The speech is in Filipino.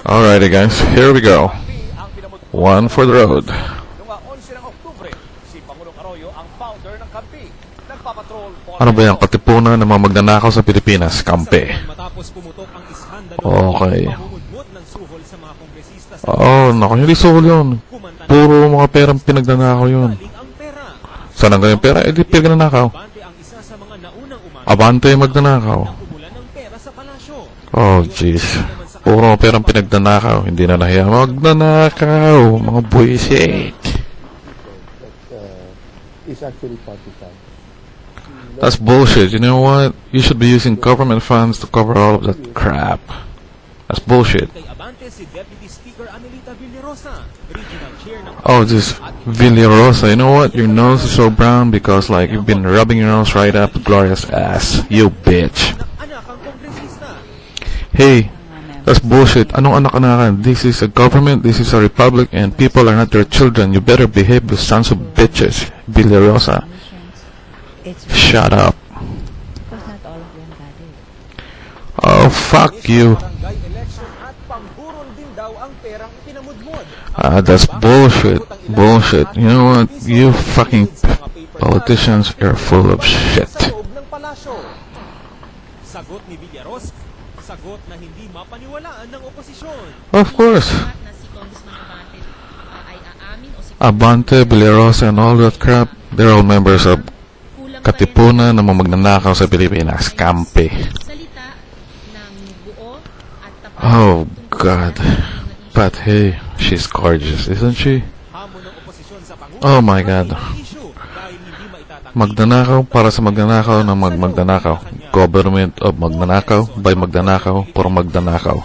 Alrighty guys, here we go. One for the road. Ano ba yung katipunan ng mga magnanakaw sa Pilipinas? Kampe. Okay. Oh, naku, hindi suhol yun. Puro mga perang pinagnanakaw yun. Saan ang ganyan pera? Eh, di pinagnanakaw. Abante magnanakaw. Oh, jeez. Puro mga perang pinagnanakaw. Hindi na nahiya. Magnanakaw. Mga buwisit. It's actually partisan. That's bullshit. You know what? You should be using government funds to cover all of that crap. That's bullshit. Oh, this Villarosa. You know what? Your nose is so brown because, like, you've been rubbing your nose right up Gloria's ass. You bitch. Hey, that's bullshit. Anong anak-anakan? This is a government, this is a republic, and people are not your children. You better behave, you sons of bitches. Villarosa. Shut up. Oh, fuck you. That's bullshit. Bullshit. You know what? You fucking politicians are full of shit. Of course. Abante, Villarosa, and all that crap, they're all members of Katipunan na magnanakaw sa Pilipinas. Kampe. Oh, God. But hey, she's gorgeous, isn't she? Oh my God. Magnanakaw para sa magnanakaw na magnanakaw. Government of magnanakaw by magnanakaw for magnanakaw.